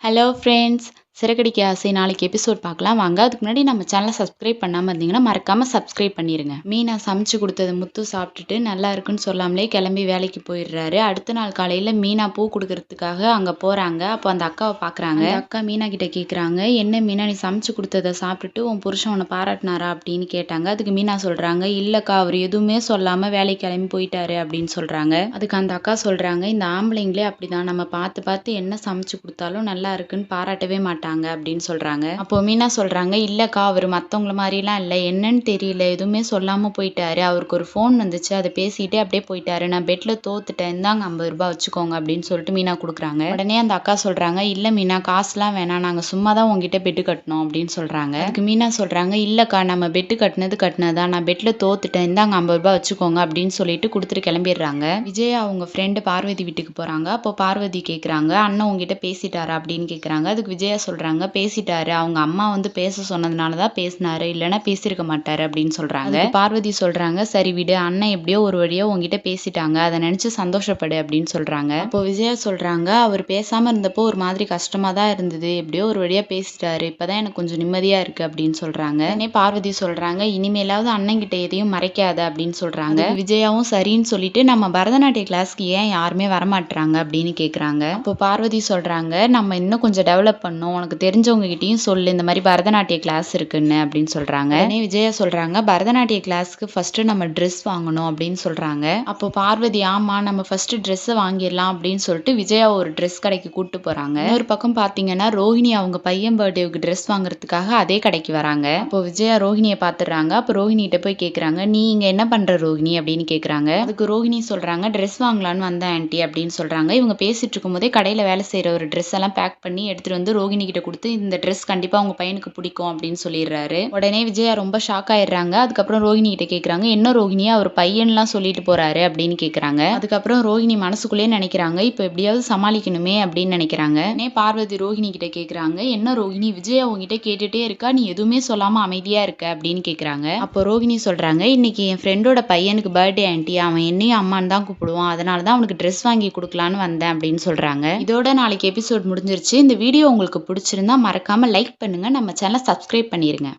Hello friends. Siragadikka ஆசை நாளைக்கு episode பார்க்கலாம் வாங்க. அதுக்கு முன்னாடி நம்ம சேனலை சப்ஸ்கிரைப் பண்ணாமல் இருந்தீங்கன்னா மறக்காமல் சப்ஸ்கிரைப் பண்ணிடுங்க. மீனா சமைச்சு கொடுத்தது முத்து சாப்பிட்டுட்டு நல்லா இருக்குன்னு சொல்லாமலே கிளம்பி வேலைக்கு போயிடுறாரு. அடுத்த நாள் காலையில் மீனா பூ கொடுக்கறதுக்காக அங்கே போகிறாங்க. அப்போ அந்த அக்காவை பார்க்குறாங்க. அந்த அக்கா மீனா கிட்ட கேட்குறாங்க, என்ன மீனா நீ சமைச்சு கொடுத்ததை சாப்பிட்டுட்டு உன் புருஷன் உன்னை பாராட்டினாரா அப்படின்னு கேட்டாங்க. அதுக்கு மீனா சொல்கிறாங்க, இல்லைக்கா அவர் எதுவுமே சொல்லாமல் வேலைக்கு கிளம்பி போயிட்டாரு அப்படின்னு சொல்கிறாங்க. அதுக்கு அந்த அக்கா சொல்கிறாங்க, இந்த ஆம்பளைங்களே அப்படிதான், நம்ம பார்த்து பார்த்து என்ன சமைச்சு கொடுத்தாலும் நல்லா இருக்குன்னு பாராட்டவே மாட்டாங்க அப்படின்னு சொல்றாங்க. அப்போ மீனா சொல்றாங்க, இல்லக்கா அவர் மத்தவங்கள மாதிரிலாம் இல்லை, என்னன்னு தெரியல, எதுவுமே சொல்லாம போயிட்டாரு, அவருக்கு ஒரு ஃபோன் வந்துச்சு, அதை பேசிட்டே அப்படியே போயிட்டாரு, நான் பெட்ல தோத்துட்டேன், இந்தாங்க 50 ரூபாய் வச்சுக்கோங்க அப்படின்னு சொல்லிட்டு மீனா கொடுக்குறாங்க. உடனே அந்த அக்கா சொல்றாங்க, இல்ல மீனா காசுலாம் வேணாம், நாங்க சும்மா தான் உங்ககிட்ட பெட்டு கட்டணும் அப்படின்னு சொல்றாங்க. அதுக்கு மீனா சொல்றாங்க, இல்லக்கா நம்ம பெட்டு கட்டினதான், நான் பெட்ல தோத்துட்டேன், இந்தாங்க 50 ரூபாய் வச்சுக்கோங்க அப்படின்னு சொல்லிட்டு கொடுத்துட்டு கிளம்பிடுறாங்க. விஜயா அவங்க ஃப்ரெண்டு பார்வதி வீட்டுக்கு போறாங்க. அப்போ பார்வதி கேக்குறாங்க, அண்ணன் உங்ககிட்ட பேசிட்டாரா அப்படின்னு கேக்குறாங்க. அதுக்கு விஜயா சொல்றாங்க, பேசிட்டாரு, அவங்க அம்மா வந்து பேச சொன்னதுனாலதான் பேசினாரு, இல்லைன்னா பேசியிருக்க மாட்டாரு அப்படின்னு சொல்றாங்க. பார்வதி சொல்றாங்க, சரி விடு, அண்ணன் எப்படியோ ஒரு வழியோ உங்ககிட்ட பேசிட்டாங்க, அதை நினைச்சு சந்தோஷப்படு அப்படின்னு சொல்றாங்க. அப்போ விஜயா சொல்றாங்க, அவர் பேசாம இருந்தப்போ ஒரு மாதிரி கஷ்டமா தான் இருந்தது, எப்படியோ ஒரு வழியா பேசிட்டாரு, இப்பதான் எனக்கு கொஞ்சம் நிம்மதியா இருக்கு அப்படின்னு சொல்றாங்க. உடனே பார்வதி சொல்றாங்க, இனிமேலாவது அண்ணன் கிட்ட எதையும் மறைக்காத அப்படின்னு சொல்றாங்க. விஜயாவும் சரின்னு சொல்லிட்டு, நம்ம பரதநாட்டிய கிளாஸ்க்கு ஏன் யாருமே வரமாட்டாங்க அப்படின்னு கேக்குறாங்க. அப்போ பார்வதி சொல்றாங்க, நம்ம இன்னும் கொஞ்சம் டெவலப் பண்ணோம், உனக்கு தெரிஞ்சவங்க கிட்டயும் சொல்லு, இந்த மாதிரி பரதநாட்டிய கிளாஸ் இருக்குன்னு அப்படின்னு சொல்றாங்க. உடனே விஜயா சொல்றாங்க, பரதநாட்டிய கிளாஸ்க்கு ஃபர்ஸ்ட் நம்ம ட்ரெஸ் வாங்கணும் அப்படின்னு சொல்றாங்க. அப்போ பார்வதி, ஆமா நம்ம ஃபர்ஸ்ட் ட்ரெஸ் வாங்கிடலாம் அப்படின்னு சொல்லிட்டு விஜயா ஒரு ட்ரெஸ் கடைக்கு கூட்டு போறாங்க. ஒரு பக்கம் பாத்தீங்கன்னா ரோஹிணி அவங்க பையன் பர்த்டேவுக்கு ட்ரெஸ் வாங்குறதுக்காக அதே கடைக்கு வராங்க. அப்போ விஜயா ரோஹிணியை பாத்துறாங்க. அப்போ ரோஹிணி கிட்ட போய் கேக்குறாங்க, நீ இங்க என்ன பண்ற ரோஹிணி அப்படின்னு கேக்குறாங்க. அதுக்கு ரோஹிணி சொல்றாங்க, ட்ரெஸ் வாங்கலான்னு வந்தேன் ஆன்ட்டி அப்படின்னு சொல்றாங்க. இவங்க பேசிட்டு இருக்கும் போதே கடையில வேலை செய்யற ஒரு ட்ரெஸ் எல்லாம் பேக் பண்ணி எடுத்துட்டு வந்து ரோஹிணி கிட்ட கொடுத்து, இந்த ட்ரெஸ் கண்டிப்பா உங்க பையனுக்கு பிடிக்கும் அப்படின்னு சொல்லிடுறாரு. உடனே விஜயா ரொம்ப ஷாக் ஆயிடுறாங்க. அதுக்கப்புறம் ரோஹிணி கிட்ட கேக்குறாங்க, என்ன ரோஹிணி அவர் பையன்லாம் சொல்லிட்டு போறாரு அப்படின்னு கேக்குறாங்க. அதுக்கப்புறம் ரோஹிணி மனசுக்குள்ளே நினைக்கிறாங்க, இப்ப எப்படியாவது சமாளிக்கணுமே அப்படின்னு நினைக்கிறாங்க. பார்வதி ரோஹிணி கிட்ட கேக்குறாங்க, என்ன ரோஹிணி விஜயா உங்ககிட்ட கேட்டுட்டே இருக்கா, நீ எதுவுமே சொல்லாம அமைதியா இருக்க அப்படின்னு கேக்குறாங்க. அப்போ ரோஹிணி சொல்றாங்க, இன்னைக்கு என் ஃப்ரெண்டோட பையனுக்கு பர்த்டே ஆன்ட்டி, அவன் என்னையும் அம்மான்னு தான் கூப்பிடுவான், அதனாலதான் அவனுக்கு ட்ரெஸ் வாங்கி கொடுக்கலான்னு வந்தேன் அப்படின்னு சொல்றாங்க. இதோட நாளைக்கு எபிசோட் முடிஞ்சிருச்சு. இந்த வீடியோ உங்களுக்கு பிடிச்சிருந்தா மறக்காம லைக் பண்ணுங்க, நம்ம சேனலை சப்ஸ்கிரைப் பண்ணிருங்க.